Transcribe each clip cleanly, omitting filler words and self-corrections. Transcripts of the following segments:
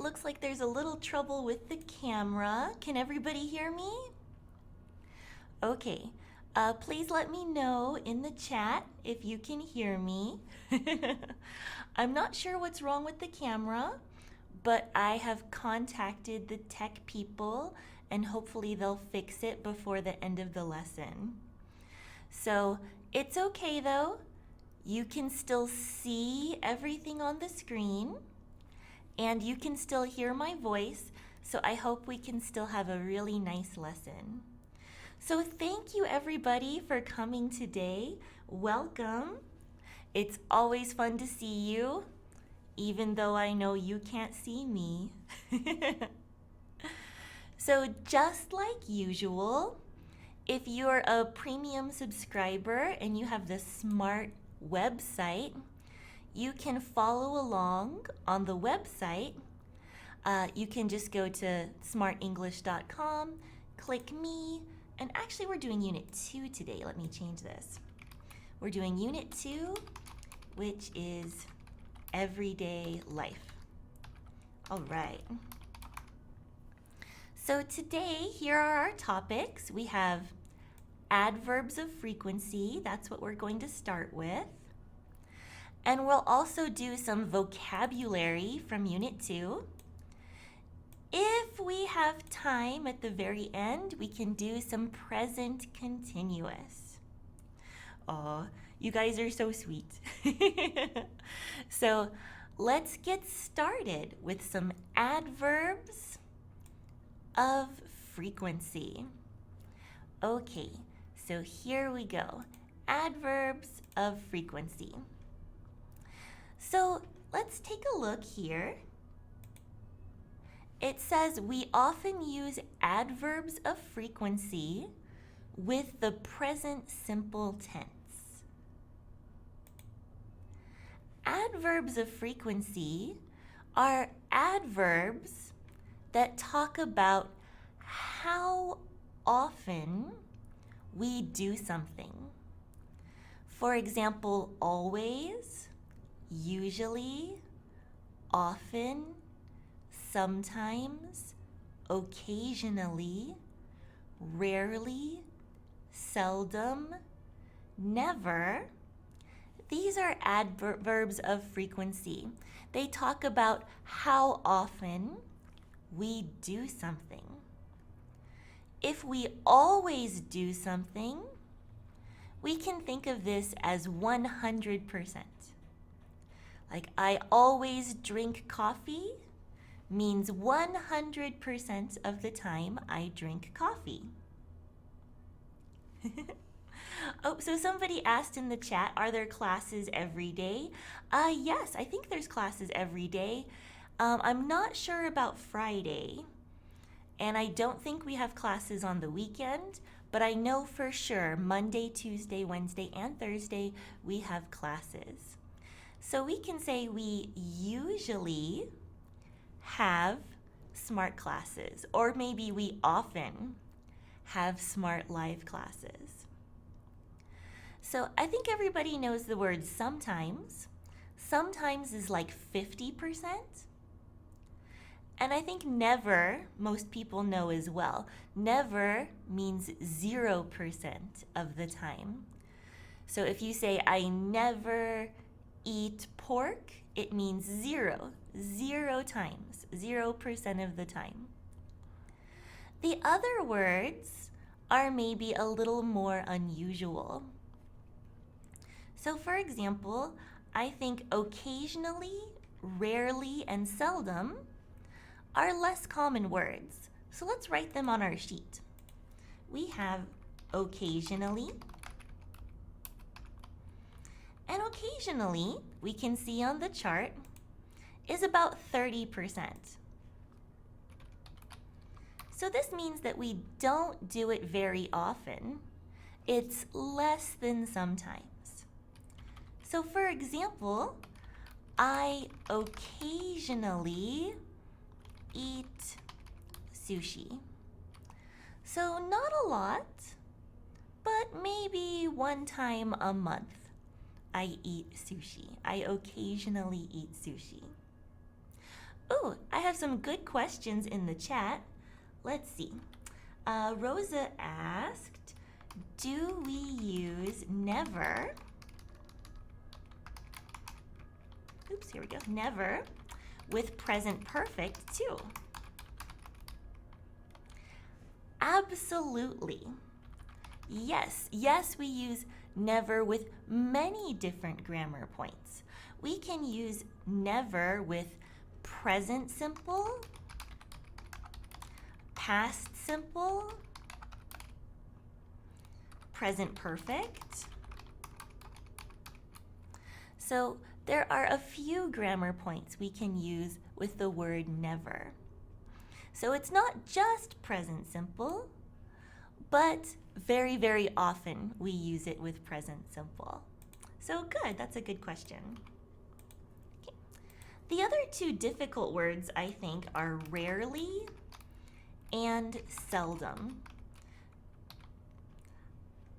looks like there's a little trouble with the camera. Can everybody hear me? Okay, please let me know in the chat if you can hear me. I'm not sure what's wrong with the camera, but I have contacted the tech people and hopefully they'll fix it before the end of the lesson. So it's okay though. You can still see everything on the screen and you can still hear my voice, so I hope we can still have a really nice lesson. So thank you everybody for coming today. Welcome. It's always fun to see you, even though I know you can't see me. So just like usual, if you're a premium subscriber and you have the Smrt website, you can follow along on the website. You can just go to smartenglish.com, click me, and actually we're doing Unit 2 today. Let me change this. We're doing Unit 2, which is everyday life. All right. So today, here are our topics. We have adverbs of frequency. That's what we're going to start with. And we'll also do some vocabulary from Unit 2. If we have time at the very end, we can do some present continuous. Oh, you guys are so sweet. So let's get started with some adverbs of frequency. Okay, so here we go. Adverbs of frequency. So let's take a look here. It says we often use adverbs of frequency with the present simple tense. Adverbs of frequency are adverbs that talk about how often we do something. For example, always, usually, often, sometimes, occasionally, rarely, seldom, never. These are adverbs of frequency. They talk about how often we do something. If we always do something, we can think of this as 100%. Like, I always drink coffee means 100% of the time I drink coffee. Oh, so somebody asked in the chat, are there classes every day? Yes, I think there's classes every day. I'm not sure about Friday, and I don't think we have classes on the weekend, but I know for sure Monday, Tuesday, Wednesday, and Thursday we have classes. So we can say we usually have Smrt classes, or maybe we often have Smrt live classes. So I think everybody knows the word sometimes. Sometimes is like 50%. And I think never, most people know as well. Never means 0% of the time. So if you say, I never eat pork, it means 0 times, 0% of the time. The other words are maybe a little more unusual. So for example, I think occasionally, rarely, and seldom are less common words. So let's write them on our sheet. We have occasionally, and occasionally, we can see on the chart, is about 30%. So this means that we don't do it very often. It's less than sometimes. So for example, I occasionally eat sushi. So not a lot, but maybe one time a month I eat sushi. I occasionally eat sushi. Oh, I have some good questions in the chat. Let's see. Rosa asked, do we use never? Oops, here we go. Never with present perfect too. Absolutely. Yes, we use never with many different grammar points. We can use never with present simple, past simple, present perfect. So there are a few grammar points we can use with the word never. So it's not just present simple, but very, very often we use it with present simple. So good, that's a good question. Okay. The other two difficult words, I think, are rarely and seldom.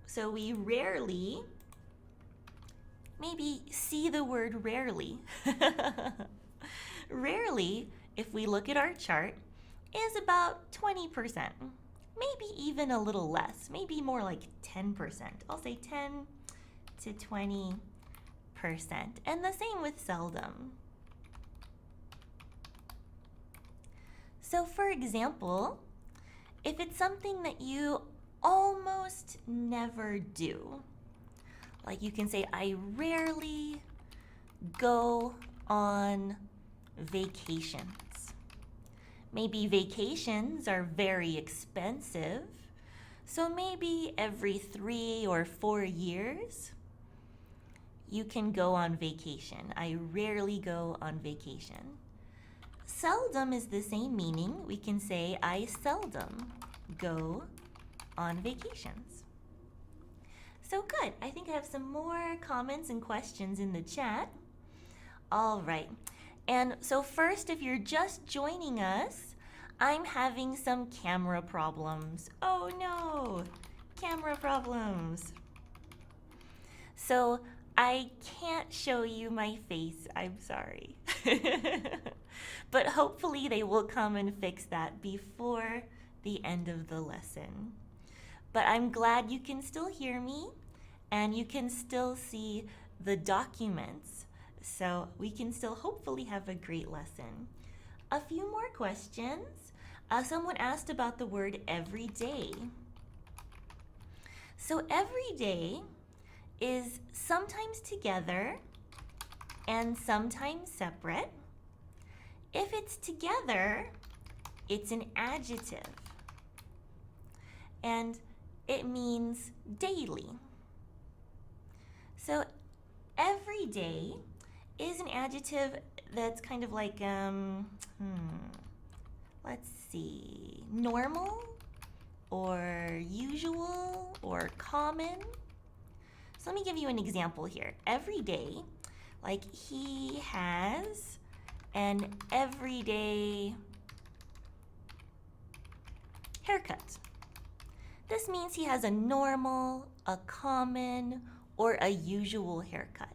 So we rarely, maybe see the word rarely. Rarely, if we look at our chart, is about 20%. Maybe even a little less, maybe more like 10%. I'll say 10 to 20%. And the same with seldom. So for example, if it's something that you almost never do, like you can say, I rarely go on vacations. Maybe vacations are very expensive, so maybe every 3 or 4 years, you can go on vacation. I rarely go on vacation. Seldom is the same meaning. We can say, I seldom go on vacations. So good. I think I have some more comments and questions in the chat. All right. And so first, if you're just joining us, I'm having some camera problems. Oh no, camera problems. So I can't show you my face, I'm sorry. But hopefully they will come and fix that before the end of the lesson. But I'm glad you can still hear me and you can still see the documents. So we can still hopefully have a great lesson. A few more questions. Someone asked about the word every day. So every day is sometimes together and sometimes separate. If it's together, it's an adjective. And it means daily. So every day is an adjective that's kind of like, let's see, normal or usual or common. So let me give you an example here. Every day, like he has an everyday haircut. This means he has a normal, a common, or a usual haircut.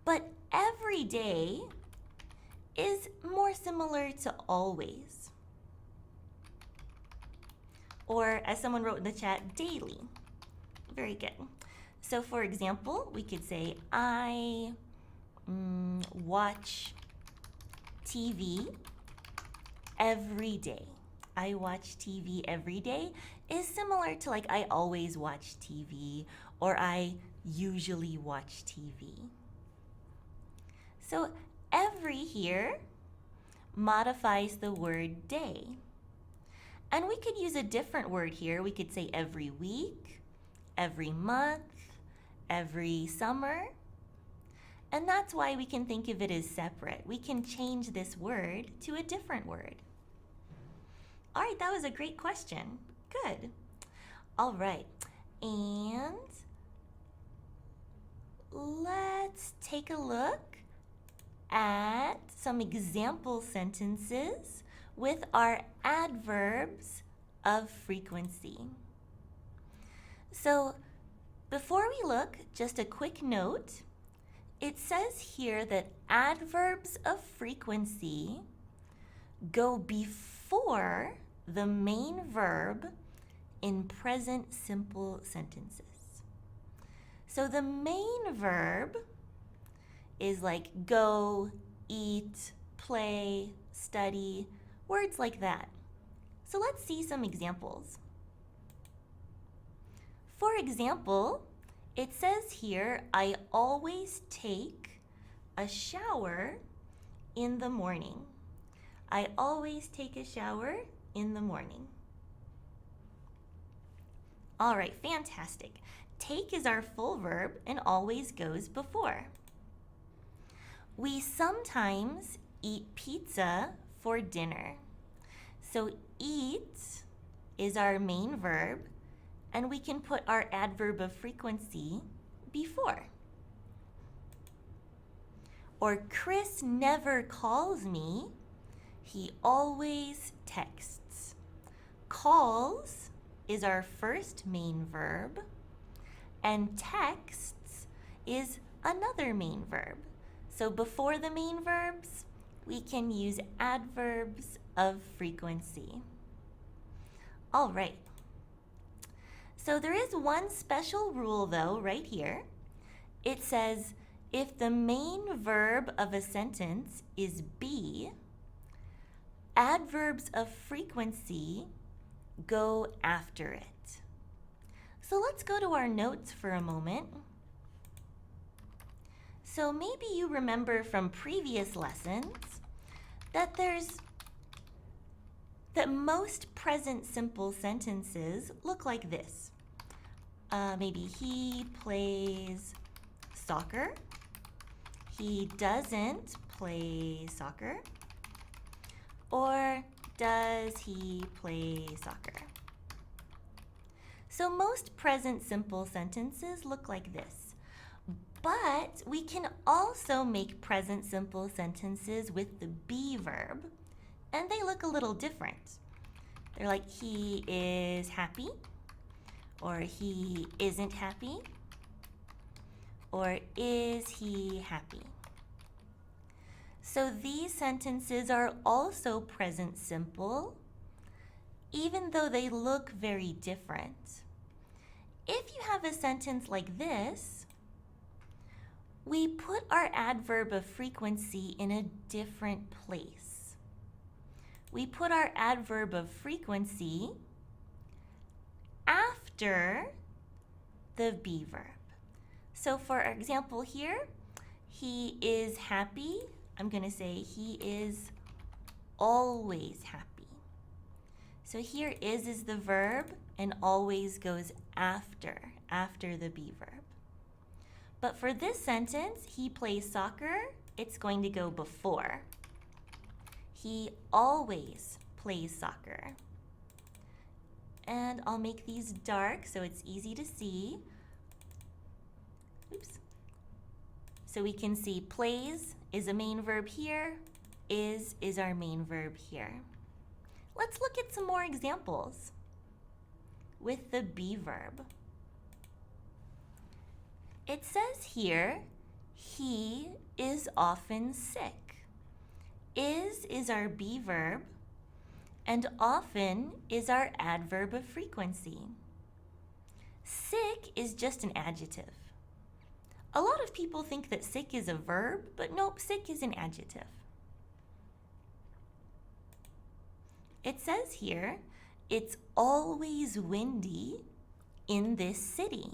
But every day is more similar to always. Or as someone wrote in the chat, daily. Very good. So for example, we could say, I watch TV every day. I watch TV every day is similar to like I always watch TV or I usually watch TV. So every here modifies the word day. And we could use a different word here. We could say every week, every month, every summer. And that's why we can think of it as separate. We can change this word to a different word. All right, that was a great question. Good. All right, and let's take a look at some example sentences with our adverbs of frequency. So before we look, just a quick note. It says here that adverbs of frequency go before the main verb in present simple sentences. So the main verb is like go, eat, play, study, words like that. So let's see some examples. For example, it says here, I always take a shower in the morning. I always take a shower in the morning. All right, fantastic. Take is our full verb and always goes before. We sometimes eat pizza for dinner. So eat is our main verb, and we can put our adverb of frequency before. Or Chris never calls me, he always texts. Calls is our first main verb, and texts is another main verb. So before the main verbs, we can use adverbs of frequency. All right. So there is one special rule though right here. It says if the main verb of a sentence is be, adverbs of frequency go after it. So let's go to our notes for a moment. So maybe you remember from previous lessons that most present simple sentences look like this. Maybe he plays soccer. He doesn't play soccer. Or does he play soccer? So most present simple sentences look like this. But we can also make present simple sentences with the be verb, and they look a little different. They're like he is happy, or he isn't happy, or is he happy? So these sentences are also present simple, even though they look very different. If you have a sentence like this, we put our adverb of frequency in a different place. We put our adverb of frequency after the be verb. So for example here, he is happy. I'm going to say he is always happy. So here is the verb and always goes after the be verb. But for this sentence, he plays soccer, it's going to go before. He always plays soccer. And I'll make these dark so it's easy to see. Oops. So we can see plays is a main verb here, is our main verb here. Let's look at some more examples with the be verb. It says here, he is often sick. Is our be verb, and often is our adverb of frequency. Sick is just an adjective. A lot of people think that sick is a verb, but nope, sick is an adjective. It says here, it's always windy in this city.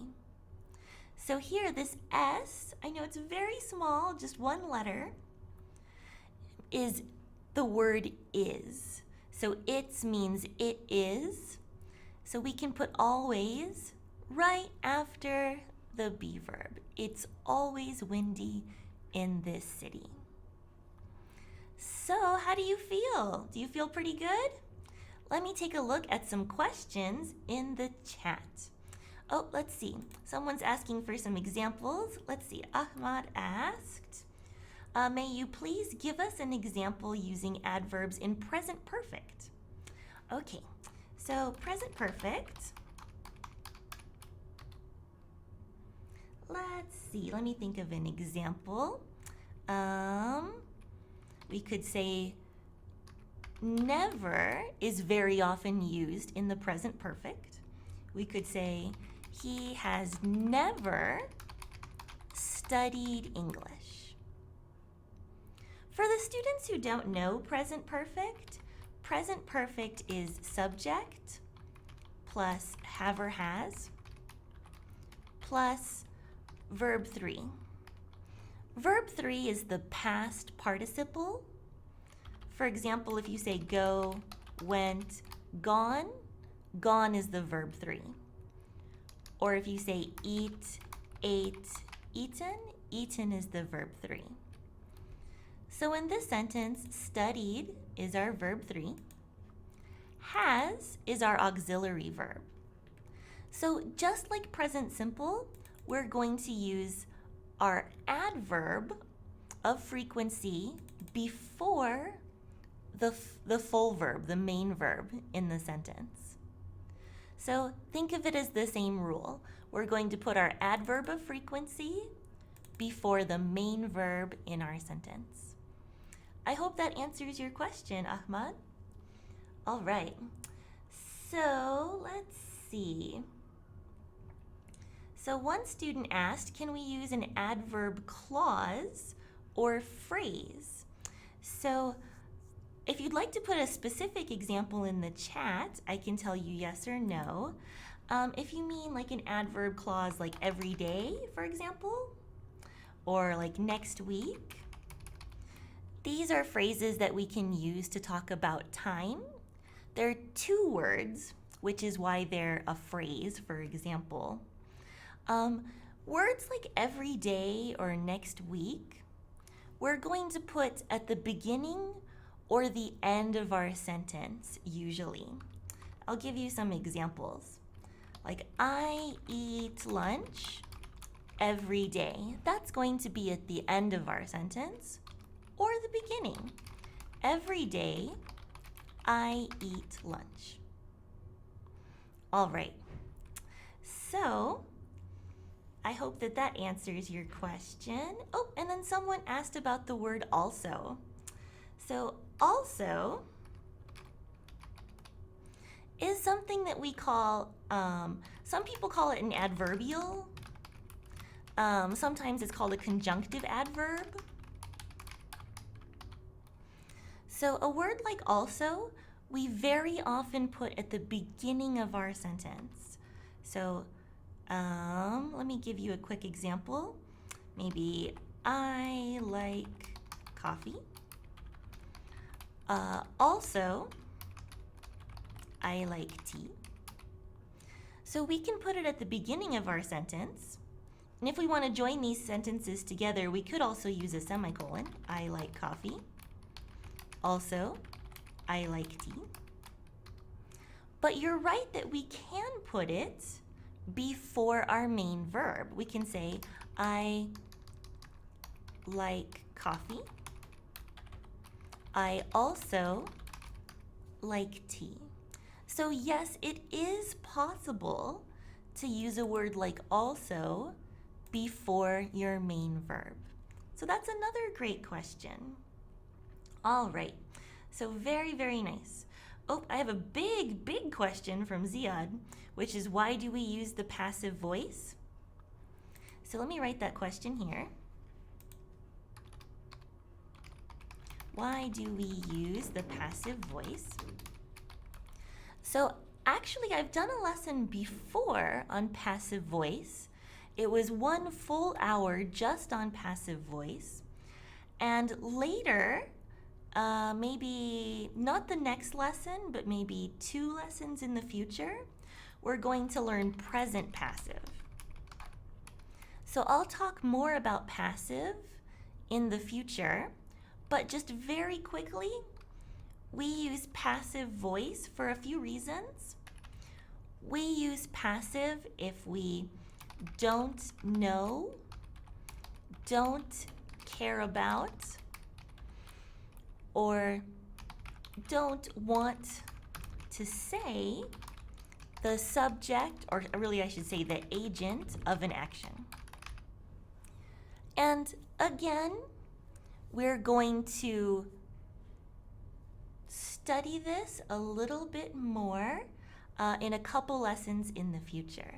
So here, this S, I know it's very small, just one letter, is the word is. So it means it is. So we can put always right after the be verb. It's always windy in this city. So how do you feel? Do you feel pretty good? Let me take a look at some questions in the chat. Oh, let's see. Someone's asking for some examples. Let's see. Ahmad asked, may you please give us an example using adverbs in present perfect? Okay, so present perfect. Let's let's see, let me think of an example. We could say never is very often used in the present perfect. We could say he has never studied English. For the students who don't know present perfect is subject plus have or has plus verb 3. Verb 3 is the past participle. For example, if you say go, went, gone, gone is the verb 3. Or if you say eat, ate, eaten, eaten is the verb 3. So in this sentence, studied is our verb 3. Has is our auxiliary verb. So just like present simple, we're going to use our adverb of frequency before the full verb, the main verb in the sentence. So think of it as the same rule. We're going to put our adverb of frequency before the main verb in our sentence. I hope that answers your question, Ahmad. All right, so let's see. So one student asked, can we use an adverb clause or phrase? So if you'd like to put a specific example in the chat, I can tell you yes or no. If you mean like an adverb clause like every day, for example, or like next week, these are phrases that we can use to talk about time. They're two words, which is why they're a phrase, for example. Words like every day or next week, we're going to put at the beginning or the end of our sentence, usually. I'll give you some examples. Like, I eat lunch every day. That's going to be at the end of our sentence or the beginning. Every day, I eat lunch. All right. So, I hope that that answers your question. Oh, and then someone asked about the word also. So also is something that we call, some people call it an adverbial. Sometimes it's called a conjunctive adverb. So a word like also, we very often put at the beginning of our sentence. So let me give you a quick example. Maybe I like coffee. Also, I like tea. So we can put it at the beginning of our sentence. And if we want to join these sentences together, we could also use a semicolon. I like coffee. Also, I like tea. But you're right that we can put it before our main verb. We can say, I like coffee. I also like tea. So yes, it is possible to use a word like also before your main verb. So that's another great question. All right, so very, very nice. Oh, I have a big question from Ziad, which is why do we use the passive voice? So let me write that question here. Why do we use the passive voice? So actually, I've done a lesson before on passive voice. It was 1 full hour just on passive voice. And later, maybe not the next lesson, but maybe 2 lessons in the future, we're going to learn present passive. So I'll talk more about passive in the future, but just very quickly, we use passive voice for a few reasons. We use passive if we don't know, don't care about, or don't want to say the subject, or really I should say the agent of an action. And again, we're going to study this a little bit more in a couple lessons in the future.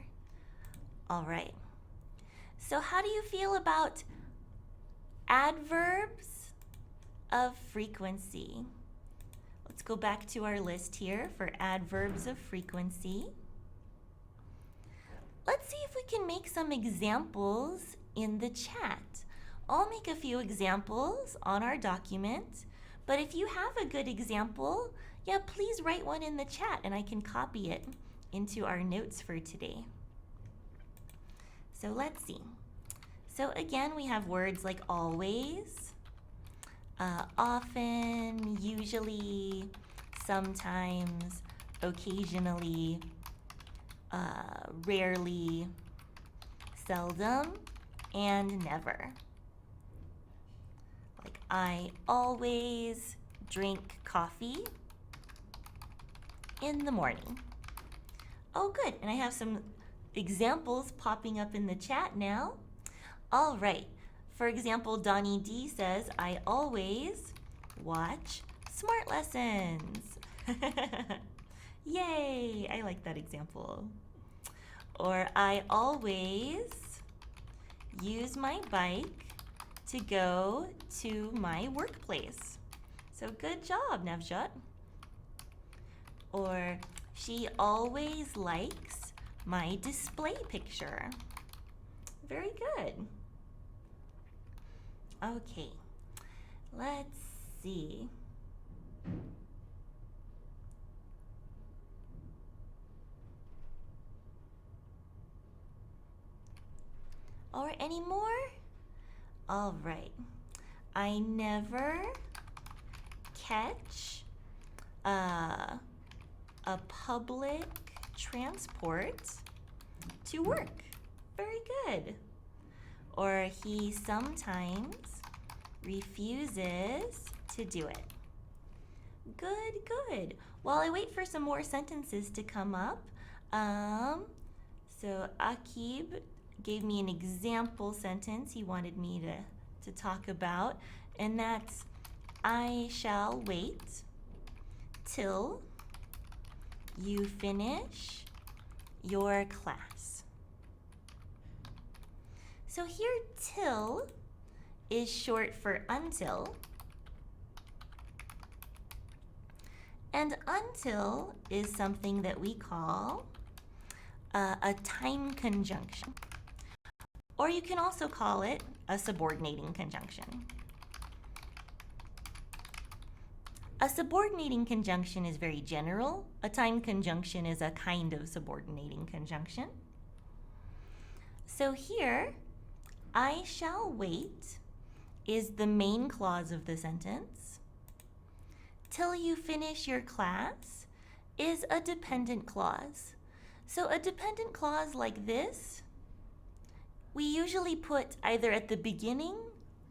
All right. So how do you feel about adverbs of frequency? Let's go back to our list here for adverbs of frequency. Let's see if we can make some examples in the chat. I'll make a few examples on our document, but if you have a good example, yeah, please write one in the chat and I can copy it into our notes for today. So let's see. So again, we have words like always, often, usually, sometimes, occasionally, rarely, seldom, and never. Like I always drink coffee in the morning. Oh, good. And I have some examples popping up in the chat now. All right. For example, Donnie D says, I always watch Smrt lessons. Yay! I like that example. Or I always use my bike to go to my workplace. So good job, Navjot. Or she always likes my display picture. Very good. Okay, let's see. Or any more? All right. I never catch a public transport to work. Very good. Or he sometimes refuses to do it. Good, good. While I wait for some more sentences to come up, so Akib gave me an example sentence he wanted me to talk about, and that's, I shall wait till you finish your class. So here, till is short for until, and until is something that we call a time conjunction. Or you can also call it a subordinating conjunction. A subordinating conjunction is very general. A time conjunction is a kind of subordinating conjunction. So here, I shall wait is the main clause of the sentence. Till you finish your class is a dependent clause. So a dependent clause like this, we usually put either at the beginning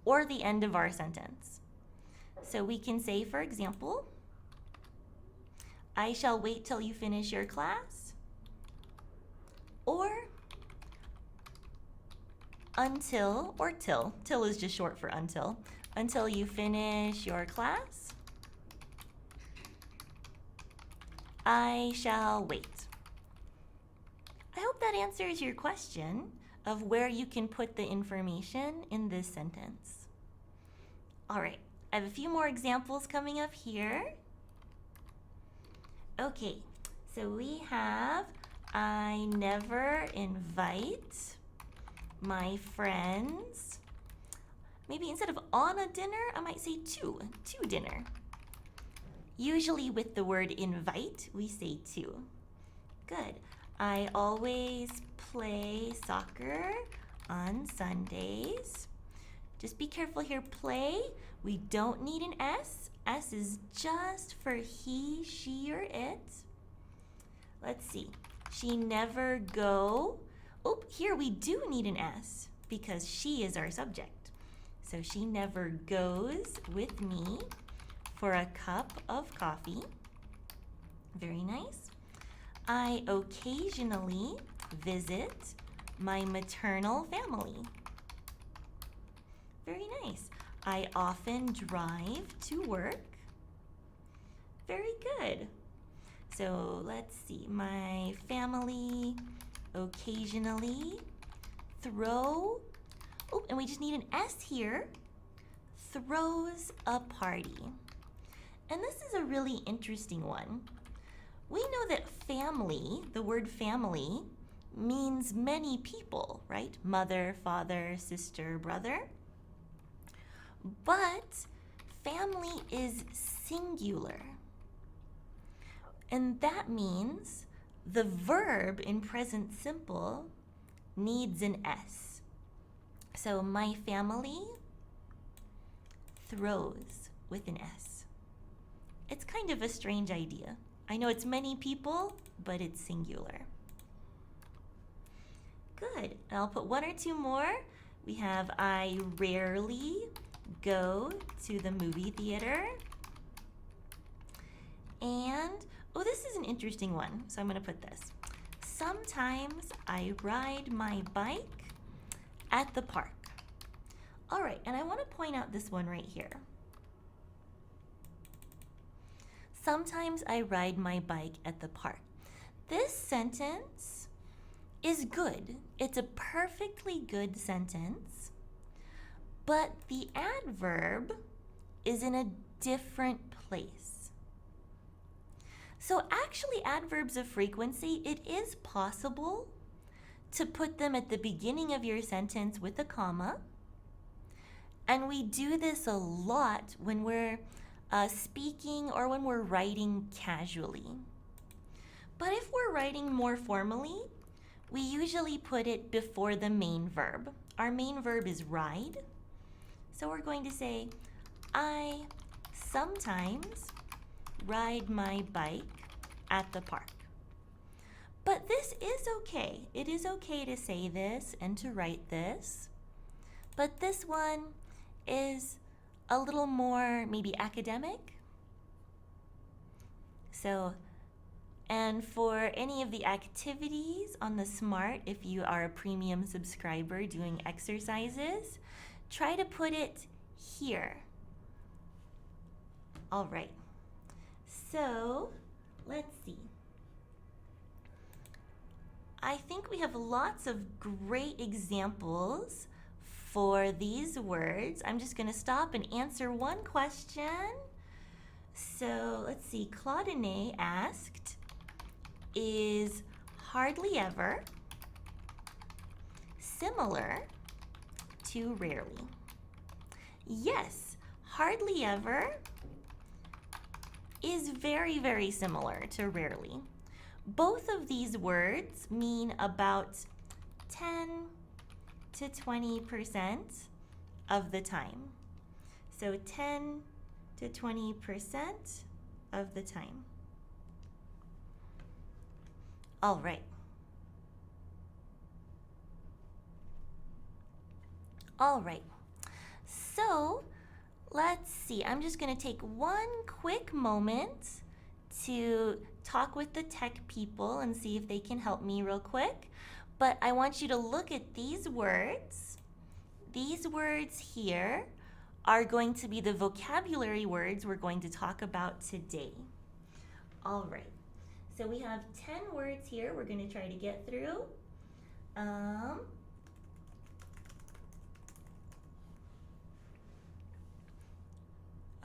or the end of our sentence. So we can say, for example, I shall wait till you finish your class, or until, or till. Till is just short for until you finish your class, I shall wait. I hope that answers your question of where you can put the information in this sentence. All right, I have a few more examples coming up here. Okay, so we have, I never invite my friends. Maybe instead of on a dinner, I might say to dinner. Usually with the word invite, we say to. Good. I always play soccer on Sundays. Just be careful here, play. We don't need an S. S is just for he, she, or it. Let's see. She never go. Oh, here we do need an S because she is our subject. So she never goes with me for a cup of coffee. Very nice. I occasionally visit my maternal family. Very nice. I often drive to work. Very good. So let's see. My family occasionally throw, oh, and we just need an S here, throws a party. And this is a really interesting one. We know that family, the word family, means many people, right? Mother, father, sister, brother. But family is singular. And that means the verb in present simple needs an S. So my family throws with an S. It's kind of a strange idea. I know it's many people, but it's singular. Good. And I'll put one or two more. We have I rarely go to the movie theater. And, oh, this is an interesting one, so I'm going to put this. Sometimes I ride my bike at the park. All right, and I want to point out this one right here. Sometimes I ride my bike at the park. This sentence is good. It's a perfectly good sentence, but the adverb is in a different place. So actually, adverbs of frequency, it is possible to put them at the beginning of your sentence with a comma. And we do this a lot when we're speaking or when we're writing casually. But if we're writing more formally, we usually put it before the main verb. Our main verb is ride. So we're going to say, I sometimes ride my bike at the park. But this is okay. It is okay to say this and to write this. But this one is a little more maybe academic. So, and for any of the activities on the Smrt, if you are a premium subscriber doing exercises, try to put it here. All right. So, let's see. I think we have lots of great examples for these words. I'm just going to stop and answer one question. So let's see, Claudine asked, is hardly ever similar to rarely? Yes, hardly ever is very, very similar to rarely. Both of these words mean about 10 to 20% of the time. So 10 to 20% of the time. All right. All right. So let's see. I'm just going to take one quick moment to talk with the tech people and see if they can help me real quick. But I want you to look at these words. These words here are going to be the vocabulary words we're going to talk about today. All right. So we have 10 words here we're going to try to get through.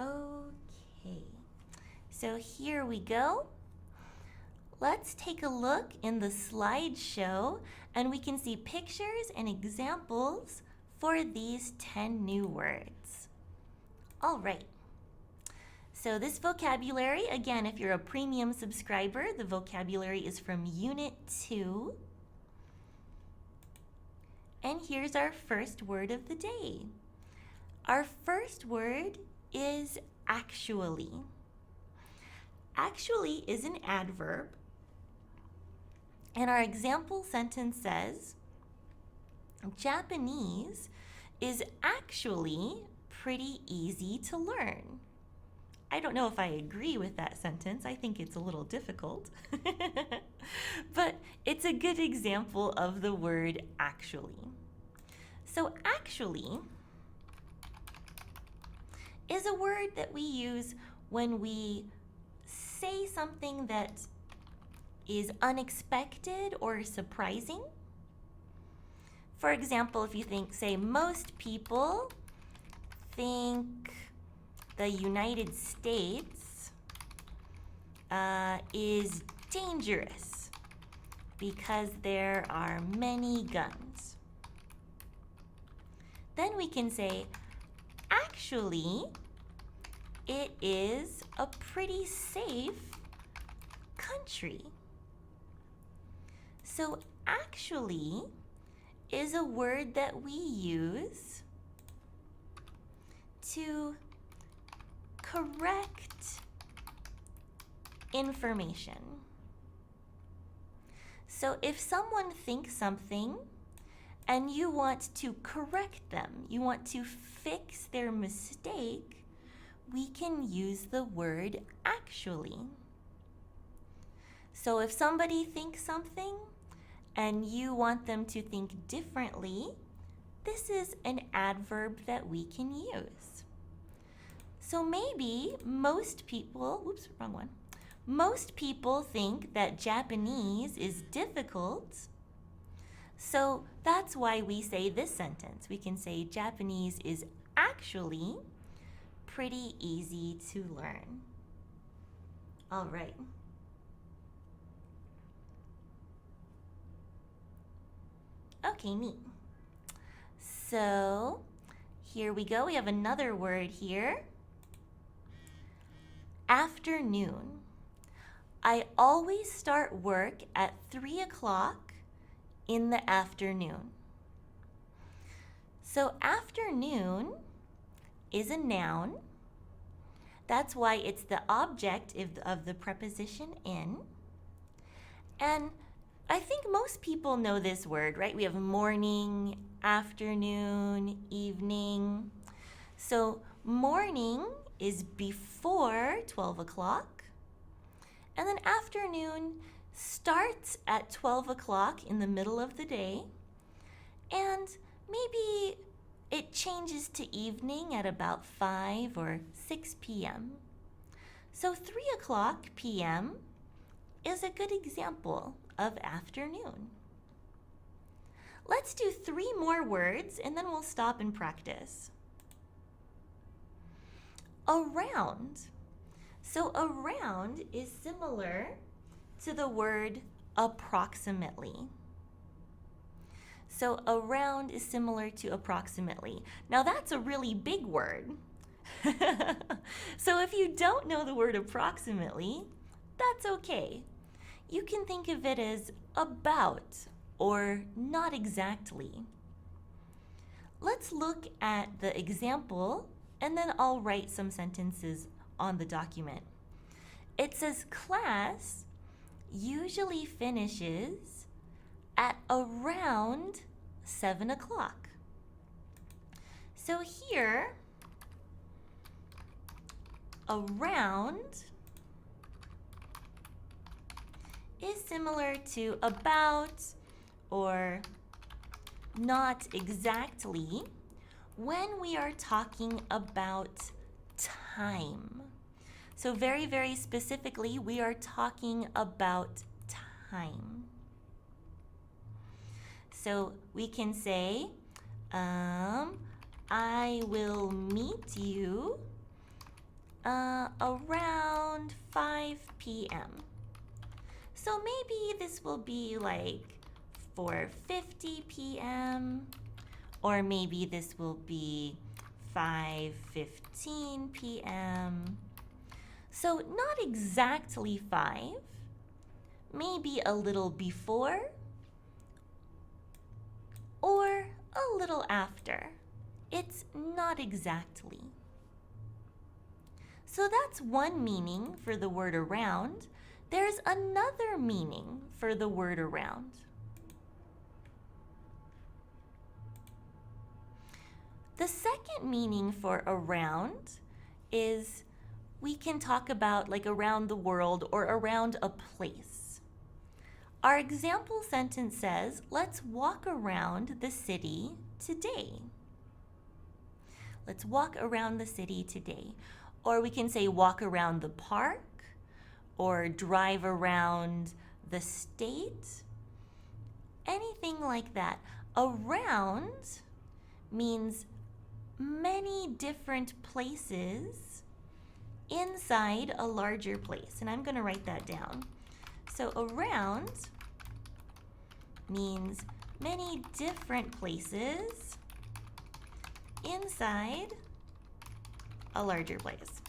Okay. So here we go. Let's take a look in the slideshow and we can see pictures and examples for these 10 new words. All right. So this vocabulary, again, if you're a premium subscriber, the vocabulary is from Unit 2. And here's our first word of the day. Our first word is actually. Actually is an adverb. And our example sentence says, Japanese is actually pretty easy to learn. I don't know if I agree with that sentence. I think it's a little difficult. But it's a good example of the word actually. So actually is a word that we use when we say something that is unexpected or surprising. For example, if you say most people think the United States is dangerous because there are many guns. Then we can say, actually, it is a pretty safe country. So actually is a word that we use to correct information. So if someone thinks something and you want to correct them, you want to fix their mistake, we can use the word actually. So if somebody thinks something and you want them to think differently, this is an adverb that we can use. So maybe most people, most people think that Japanese is difficult. So that's why we say this sentence. We can say Japanese is actually pretty easy to learn. All right. Okay, neat. So here we go. We have another word here. Afternoon. I always start work at 3 o'clock in the afternoon. So afternoon is a noun. That's why it's the object of the preposition in. And I think most people know this word, right? We have morning, afternoon, evening. So morning is before 12 o'clock. And then afternoon starts at 12 o'clock in the middle of the day. And maybe it changes to evening at about 5 or 6 p.m. So 3 o'clock p.m. is a good example of afternoon. Let's do 3 more words and then we'll stop and practice. Around. So around is similar to the word approximately. So around is similar to approximately. Now that's a really big word. So if you don't know the word approximately, that's okay. You can think of it as about or not exactly. Let's look at the example and then I'll write some sentences on the document. It says class usually finishes at around 7 o'clock. So here, around is similar to about or not exactly when we are talking about time. So very, very specifically, we are talking about time. So we can say, I will meet you around 5 p.m. So maybe this will be like 4:50 p.m. or maybe this will be 5:15 p.m. So not exactly 5, maybe a little before or a little after. It's not exactly. So that's one meaning for the word around. There's another meaning for the word around. The second meaning for around is we can talk about like around the world or around a place. Our example sentence says, let's walk around the city today. Let's walk around the city today. Or we can say walk around the park or drive around the state. Anything like that. Around means many different places inside a larger place. And I'm going to write that down. So around means many different places inside a larger place.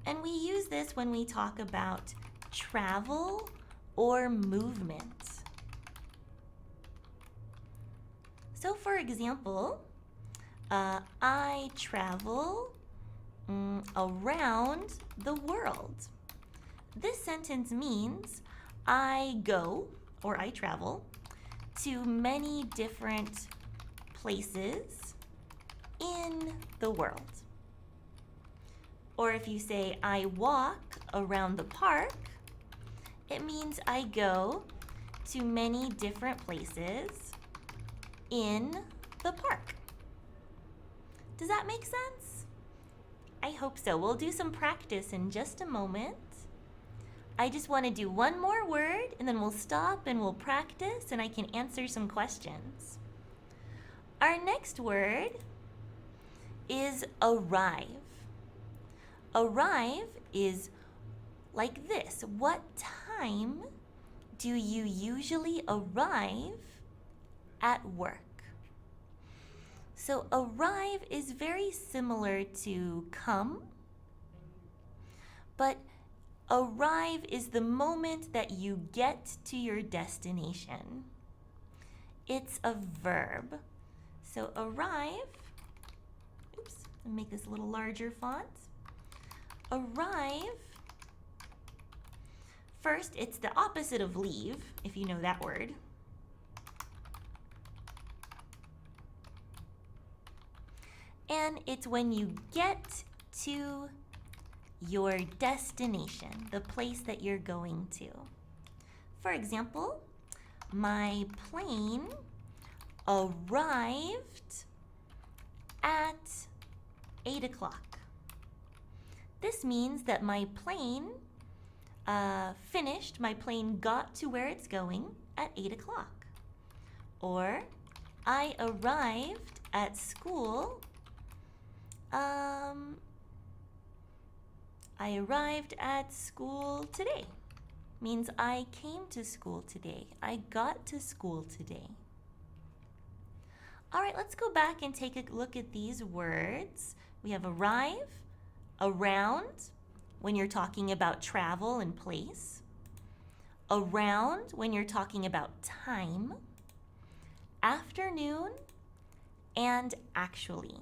And we use this when we talk about travel or movement. So for example, I travel around the world. This sentence means I go, or I travel, to many different places in the world. Or if you say I walk around the park, it means I go to many different places in the park. Does that make sense? I hope so. We'll do some practice in just a moment. I just want to do one more word and then we'll stop and we'll practice and I can answer some questions. Our next word is arrive. Arrive is like this. What time do you usually arrive at work? So arrive is very similar to come, but arrive is the moment that you get to your destination. It's a verb. So arrive, oops, let me make this a little larger font. Arrive, first it's the opposite of leave, if you know that word. And it's when you get to your destination, the place that you're going to. For example, my plane arrived at 8 o'clock. This means that my plane finished, my plane got to where it's going at 8 o'clock. Or I arrived at school I arrived at school today. Means I came to school today. I got to school today. All right, let's go back and take a look at these words. We have arrive, around, when you're talking about travel and place. Around, when you're talking about time. Afternoon, and actually.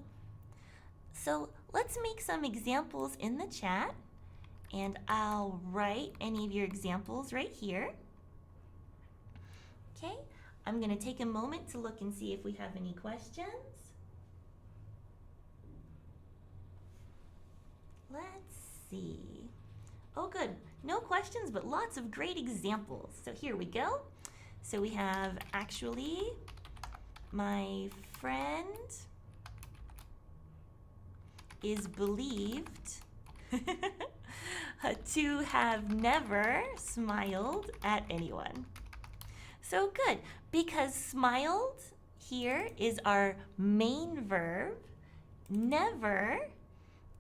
So let's make some examples in the chat, and I'll write any of your examples right here. Okay, I'm going to take a moment to look and see if we have any questions. Let's see. Oh, good. No questions, but lots of great examples. So here we go. So we have actually, my friend is believed to have never smiled at anyone. So good, because smiled here is our main verb. Never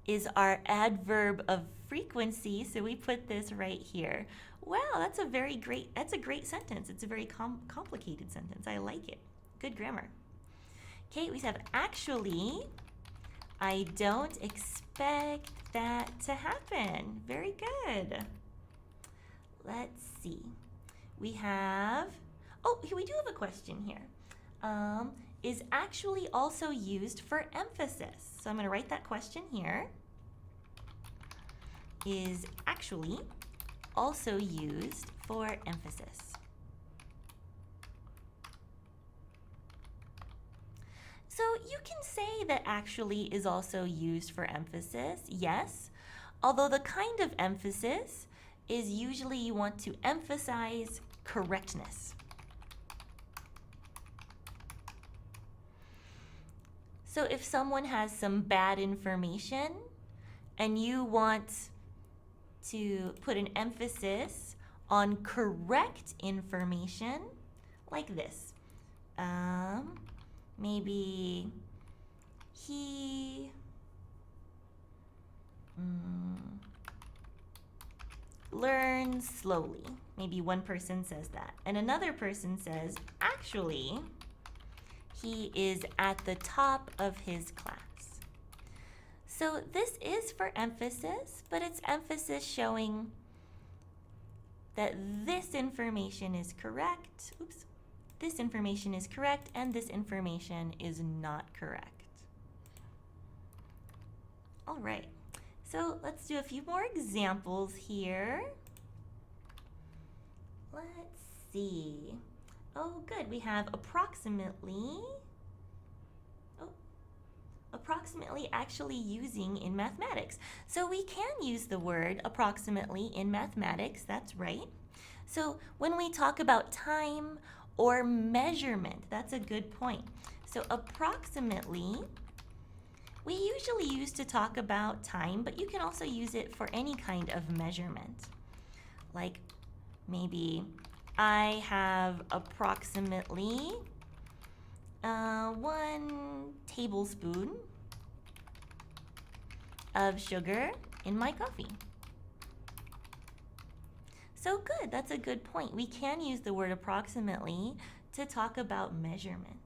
is our adverb of frequency, so we put this right here. Wow, that's a great sentence. It's a very complicated sentence. I like it. Good grammar. Okay, we have actually, I don't expect that to happen. Very good. Let's see. We have, we do have a question here. Is actually also used for emphasis? So I'm going to write that question here. Is actually also used for emphasis? So you can say that actually is also used for emphasis, yes, although the kind of emphasis is usually you want to emphasize correctness. So if someone has some bad information and you want to put an emphasis on correct information, like this. Maybe he learns slowly. Maybe one person says that. And another person says, actually, he is at the top of his class. So this is for emphasis, but it's emphasis showing that this information is correct. Oops. This information is correct and this information is not correct. All right. So let's do a few more examples here. Let's see. Oh, good. We have approximately. Approximately actually using in mathematics. So we can use the word approximately in mathematics, that's right. So when we talk about time or measurement, that's a good point. So approximately, we usually use to talk about time, but you can also use it for any kind of measurement. Like maybe I have approximately 1 tablespoon of sugar in my coffee. So good, that's a good point. We can use the word approximately to talk about measurement.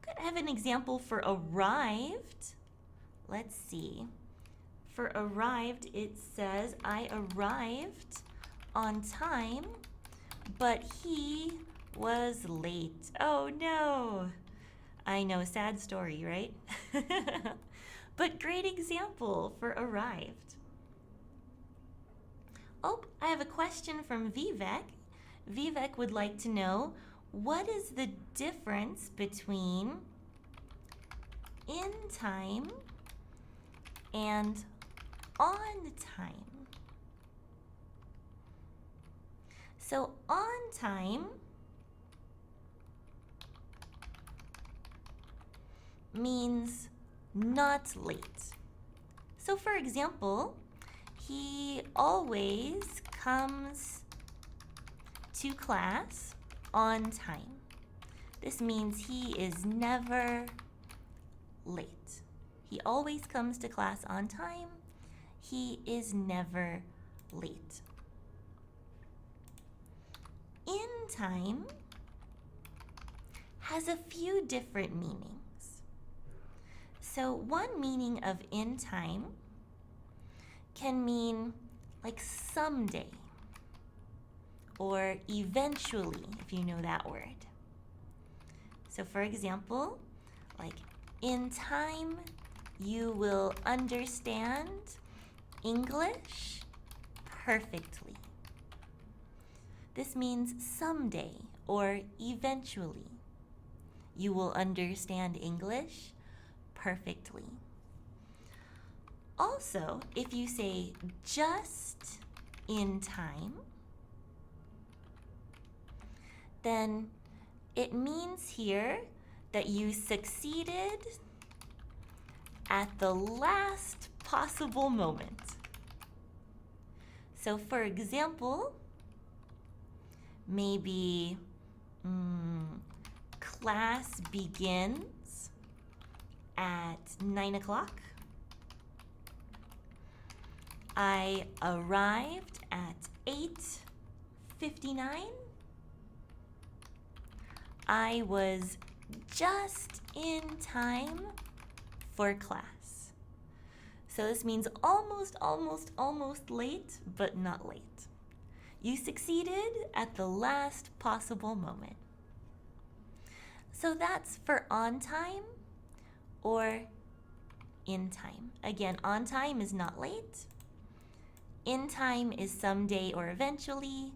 Good, I have an example for arrived. Let's see. For arrived, it says, I arrived on time, but he was late. Oh no. I know, sad story, right? But great example for arrived. Oh, I have a question from Vivek. Vivek would like to know, what is the difference between in time and on time? So on time means not late. So for example, he always comes to class on time. This means he is never late. He always comes to class on time. He is never late. In time has a few different meanings. So one meaning of in time can mean like someday or eventually, if you know that word. So for example, like in time you will understand English perfectly. This means someday or eventually you will understand English perfectly. Also, if you say just in time, then it means here that you succeeded at the last possible moment. So for example, maybe class begins at 9 o'clock. I arrived at 8:59. I was just in time for class. So this means almost late, but not late. You succeeded at the last possible moment. So that's for on time or in time. Again, on time is not late. In time is someday or eventually.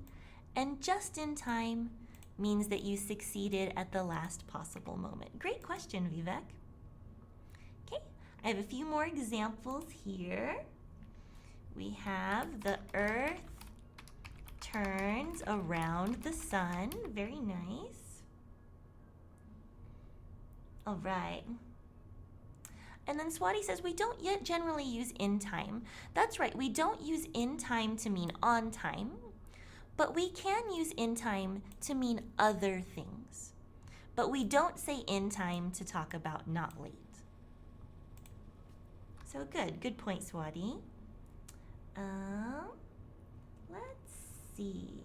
And just in time means that you succeeded at the last possible moment. Great question, Vivek. Okay, I have a few more examples here. We have the earth turns around the sun. Very nice. All right. And then Swati says we don't yet generally use in time. That's right, we don't use in time to mean on time, but we can use in time to mean other things. But we don't say in time to talk about not late. So good point, Swati. Let's see.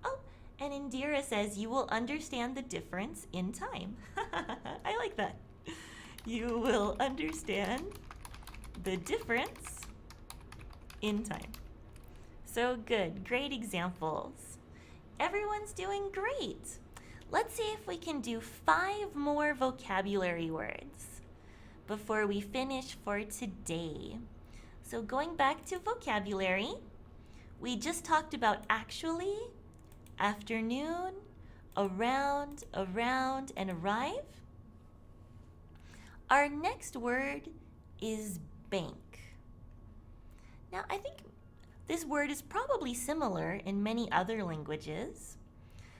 Oh, and Indira says you will understand the difference in time. I like that. You will understand the difference in time. So good, great examples. Everyone's doing great. Let's see if we can do 5 more vocabulary words before we finish for today. So going back to vocabulary, we just talked about actually, afternoon, around, and arrive. Our next word is bank. Now, I think this word is probably similar in many other languages.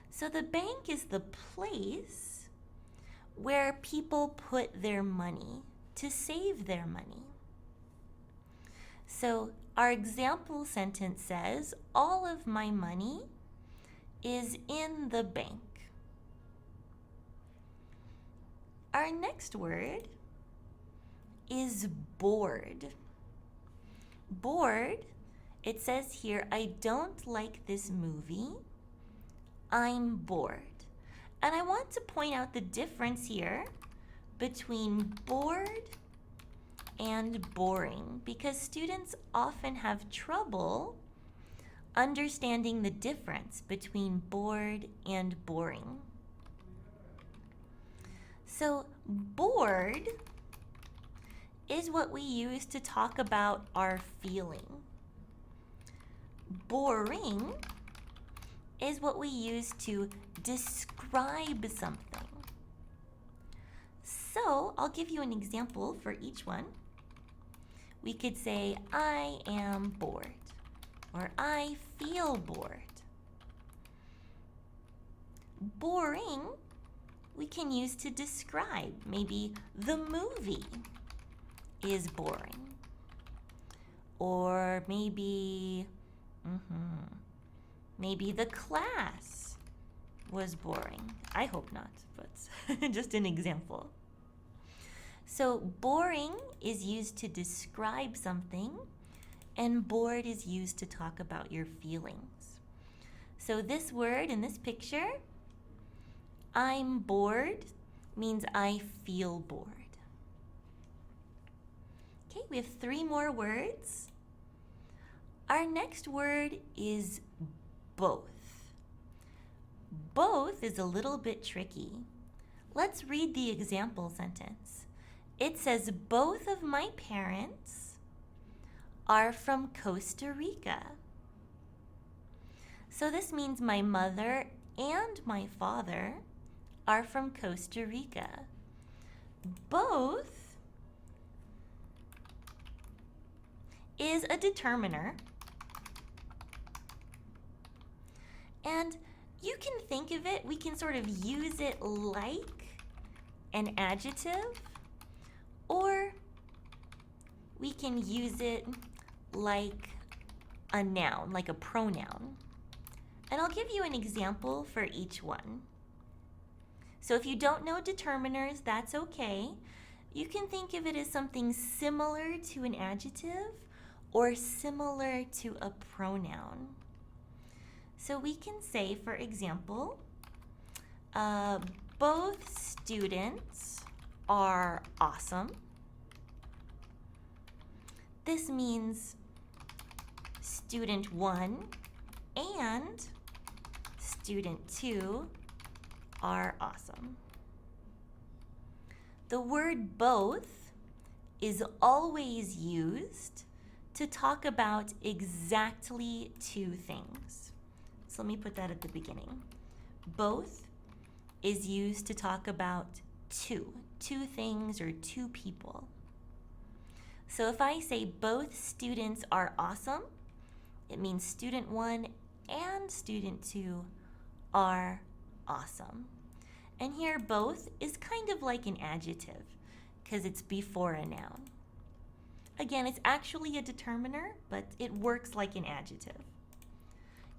So the bank is the place where people put their money to save their money. So our example sentence says, all of my money is in the bank. Our next word is bored. Bored, it says here, I don't like this movie. I'm bored. And I want to point out the difference here between bored and boring, because students often have trouble understanding the difference between bored and boring. So bored is what we use to talk about our feeling. Boring is what we use to describe something. So I'll give you an example for each one. We could say, I am bored, or I feel bored. Boring, we can use to describe. Maybe the movie is boring. Or maybe the class was boring. I hope not, but just an example. So boring is used to describe something, and bored is used to talk about your feelings. So this word in this picture, I'm bored, means I feel bored. Okay, we have 3 more words. Our next word is both. Both is a little bit tricky. Let's read the example sentence. It says, both of my parents are from Costa Rica. So this means my mother and my father are from Costa Rica. Both is a determiner. And you can think of it, we can sort of use it like an adjective, or we can use it like a noun, like a pronoun. And I'll give you an example for each one. So if you don't know determiners, that's okay. You can think of it as something similar to an adjective or similar to a pronoun. So we can say, for example, both students are awesome. This means student 1 and student 2 are awesome. The word both is always used to talk about exactly 2 things. So let me put that at the beginning. Both is used to talk about two things or 2 people. So if I say both students are awesome, it means student 1 and student 2 are awesome. And here both is kind of like an adjective because it's before a noun. Again, it's actually a determiner, but it works like an adjective.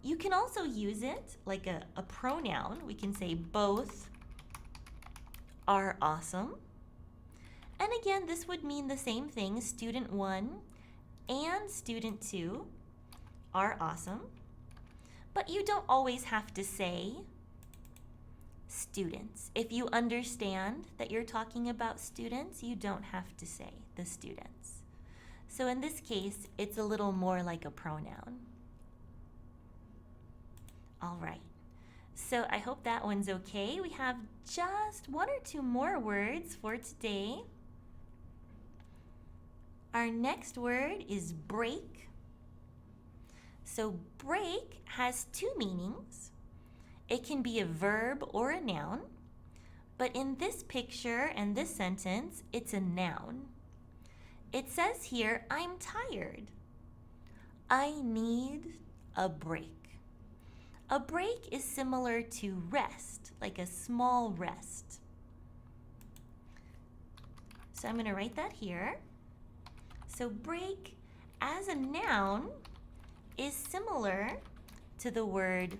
You can also use it like a pronoun. We can say both are awesome. And again, this would mean the same thing. Student 1 and student 2 are awesome. But you don't always have to say students. If you understand that you're talking about students, you don't have to say the students. So in this case, it's a little more like a pronoun. All right. So I hope that one's okay. We have just 1 or 2 more words for today. Our next word is break. So break has 2 meanings. It can be a verb or a noun, but in this picture and this sentence, it's a noun. It says here, I'm tired. I need a break. A break is similar to rest, like a small rest. So I'm going to write that here. So break as a noun is similar to the word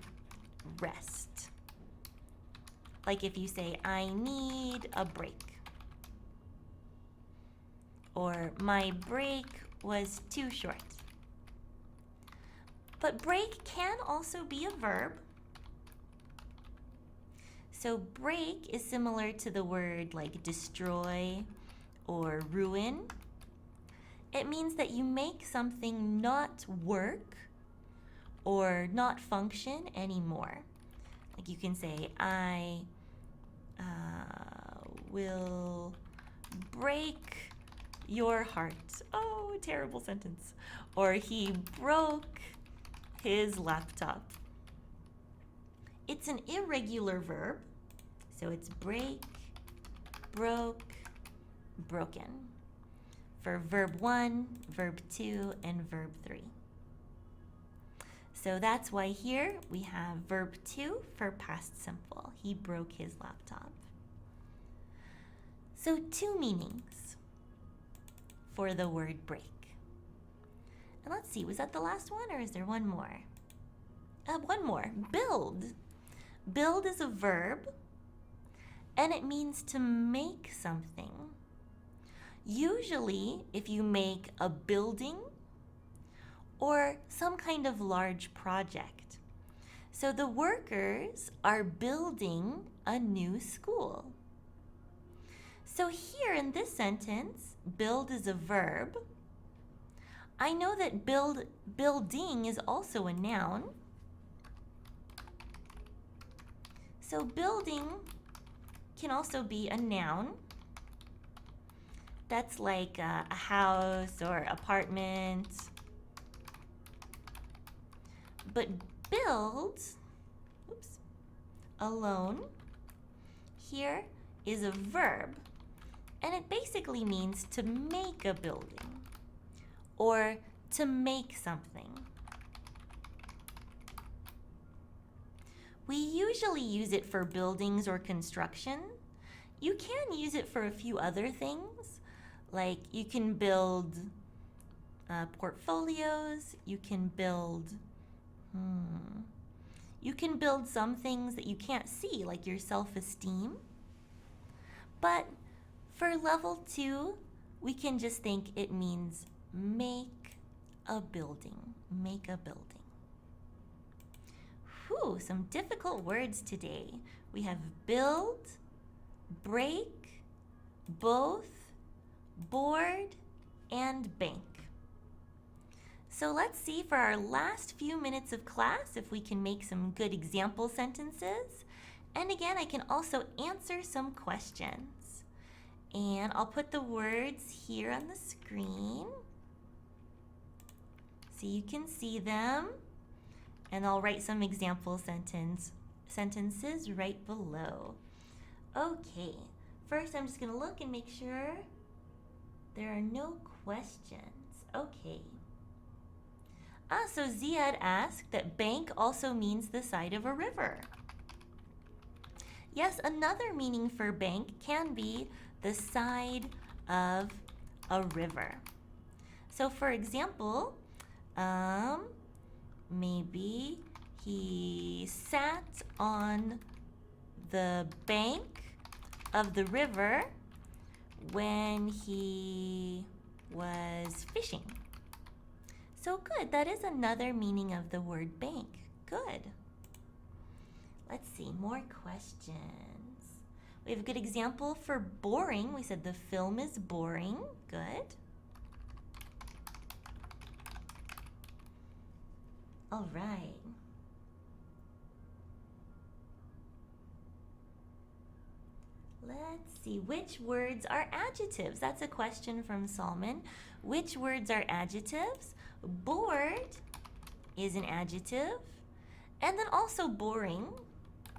rest. Like if you say, I need a break. Or my break was too short. But break can also be a verb. So break is similar to the word like destroy or ruin. It means that you make something not work or not function anymore. Like you can say, I will break your heart. Oh, terrible sentence. Or he broke his laptop. It's an irregular verb, so it's break, broke, broken. For verb 1, verb 2, and verb 3. So that's why here we have verb 2 for past simple. He broke his laptop. So 2 meanings for the word break. And let's see, was that the last one or is there one more? One more, build. Build is a verb and it means to make something. Usually, if you make a building or some kind of large project. So the workers are building a new school. So here in this sentence, build is a verb. I know that building is also a noun. So building can also be a noun. That's like a house or apartment. But build, alone, here is a verb. And it basically means to make a building or to make something. We usually use it for buildings or construction. You can use it for a few other things, like you can build portfolios, you can build some things that you can't see, like your self-esteem. But for level 2, we can just think it means make a building, make a building. Whew, some difficult words today. We have build, break, both, board, and bank. So let's see for our last few minutes of class if we can make some good example sentences. And again, I can also answer some questions. And I'll put the words here on the screen so you can see them. And I'll write some example sentences right below. Okay, first I'm just gonna look and make sure there are no questions. Okay. So Ziad asked that bank also means the side of a river. Yes, another meaning for bank can be the side of a river. So for example, maybe he sat on the bank of the river when he was fishing. So good, that is another meaning of the word bank. Good. Let's see, more questions. We have a good example for boring. We said the film is boring. Good. All right. Let's see, which words are adjectives? That's a question from Salman. Which words are adjectives? Bored is an adjective. And then also boring.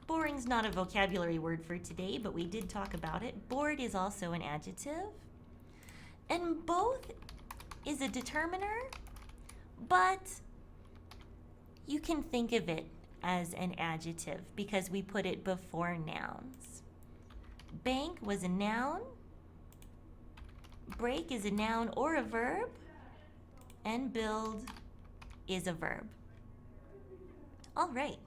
Boring's not a vocabulary word for today, but we did talk about it. Bored is also an adjective. And both is a determiner, but you can think of it as an adjective because we put it before nouns. Bank was a noun. Break is a noun or a verb. And build is a verb. All right.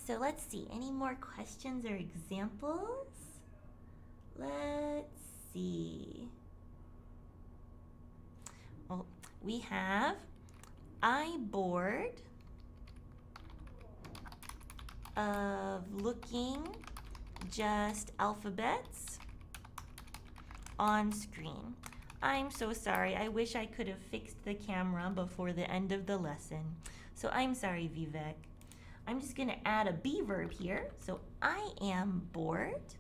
So let's see, any more questions or examples? Let's see. Well, we have, I bored of looking just alphabets on screen. I'm so sorry. I wish I could have fixed the camera before the end of the lesson. So I'm sorry, Vivek. I'm just going to add a be verb here. So I am bored.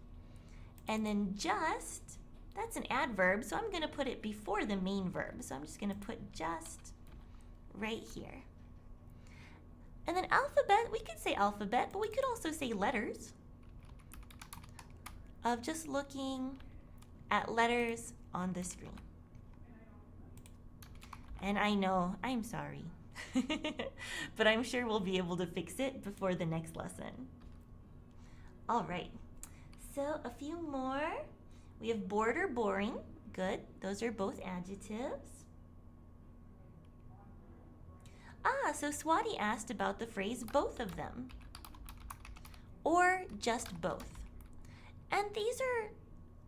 And then just, that's an adverb, so I'm going to put it before the main verb. So I'm just going to put just right here. And then alphabet, we could say alphabet, but we could also say letters. Of just looking at letters on the screen. And I know, I'm sorry. But I'm sure we'll be able to fix it before the next lesson. All right, so a few more. We have bored or boring. Good, those are both adjectives. So Swati asked about the phrase both of them. Or just both. And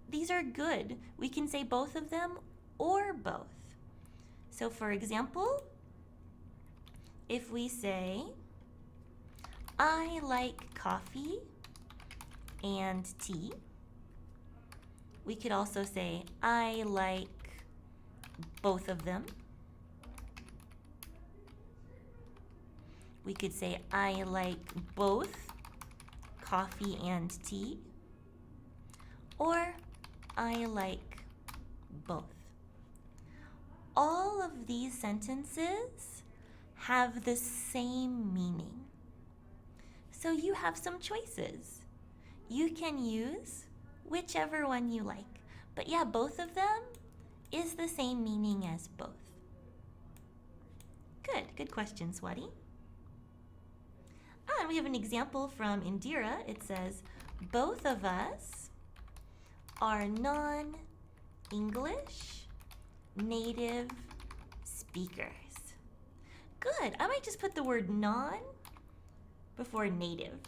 these are good. We can say both of them or both. So for example, if we say, I like coffee and tea, we could also say, I like both of them. We could say, I like both coffee and tea. Or, I like both. All of these sentences have the same meaning. So you have some choices. You can use whichever one you like. But yeah, both of them is the same meaning as both. Good question, Swati. And we have an example from Indira. It says, both of us are non-English native speakers. Good. I might just put the word non before native.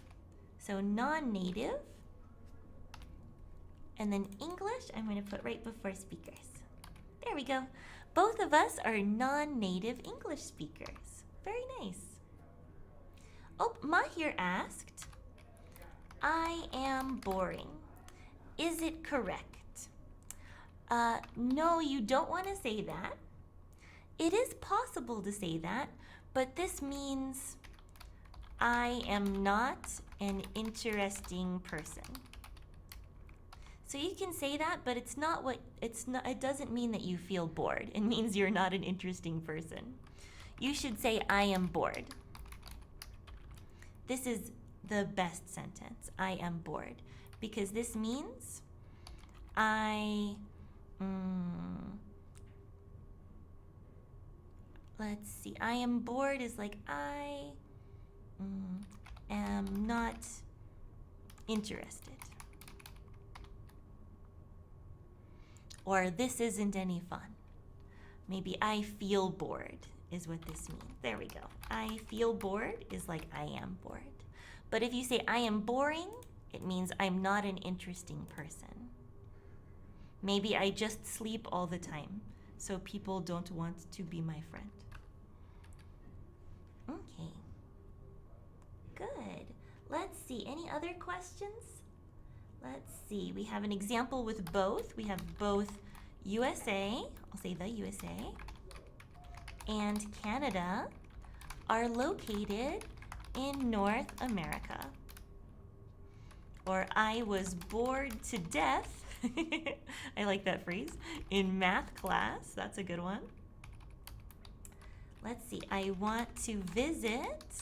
So non-native. And then English, I'm going to put right before speakers. There we go. Both of us are non-native English speakers. Very nice. Oh, Mahir asked, I am boring. Is it correct? No, you don't want to say that. It is possible to say that, but this means I am not an interesting person. So you can say that, but it doesn't mean that you feel bored. It means you're not an interesting person. You should say I am bored. This is the best sentence, I am bored, because this means let's see, I am bored is like I am not interested. Or this isn't any fun. Maybe I feel bored is what this means. There we go. I feel bored is like I am bored. But if you say I am boring, it means I'm not an interesting person. Maybe I just sleep all the time, so people don't want to be my friend. Okay. Good. Let's see. Any other questions? Let's see. We have an example with both. We have both USA, I'll say the USA, and Canada are located in North America. Or I was bored to death, I like that phrase, in math class. That's a good one. Let's see, I want to visit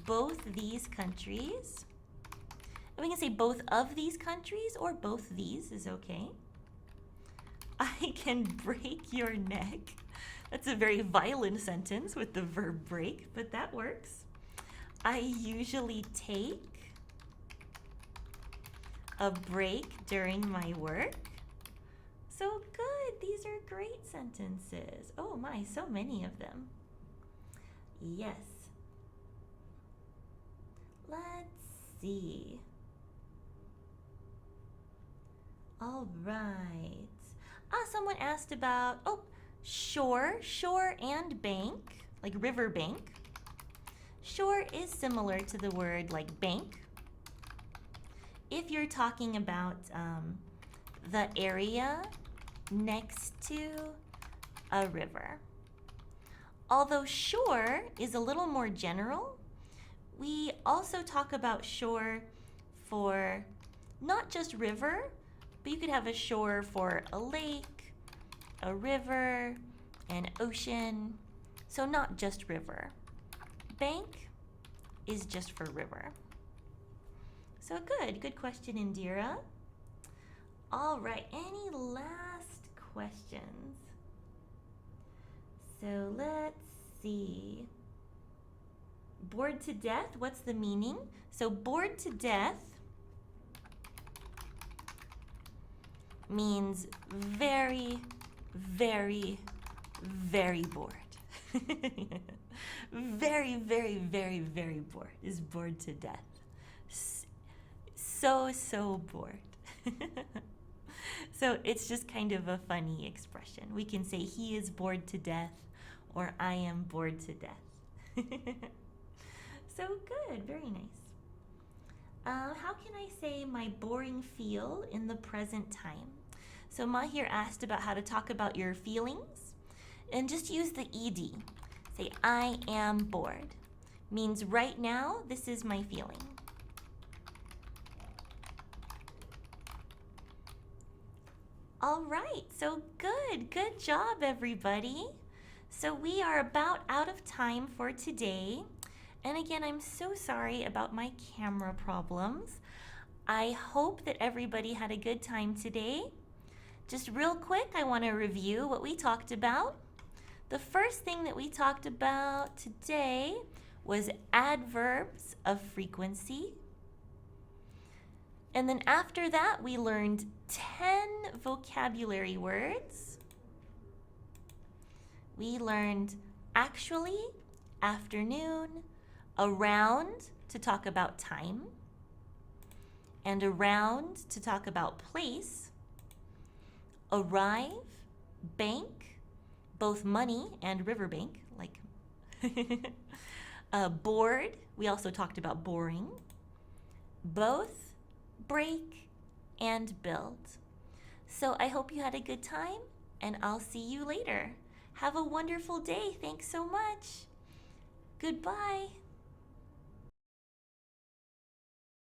both these countries. And we can say both of these countries or both these is okay. I can break your neck. That's a very violent sentence with the verb break, but that works. I usually take a break during my work. So good, these are great sentences. Oh my, so many of them. Yes. Let's see. All right. Someone asked about, shore and bank, like river bank. Shore is similar to the word like bank. If you're talking about the area next to a river. Although shore is a little more general, we also talk about shore for not just river, but you could have a shore for a lake, a river, an ocean. So not just river. Bank is just for river. So good question, Indira. All right, any last questions? So let's see. Bored to death, what's the meaning? So bored to death means very, very, very bored. Very, very, very, very bored is bored to death. So bored. So it's just kind of a funny expression. We can say he is bored to death or I am bored to death. So good, very nice. How can I say my boring feel in the present time? So Mahir asked about how to talk about your feelings. And just use the ed. Say, I am bored. Means right now, this is my feeling. All right, so good job, everybody. So we are about out of time for today. And again, I'm so sorry about my camera problems. I hope that everybody had a good time today. Just real quick, I want to review what we talked about. The first thing that we talked about today was adverbs of frequency. And then after that, we learned 10 vocabulary words. We learned actually, afternoon, around to talk about time, and around to talk about place, arrive, bank, both money and riverbank, like bored, we also talked about boring, both, break, and build. So I hope you had a good time, and I'll see you later. Have a wonderful day. Thanks so much. Goodbye.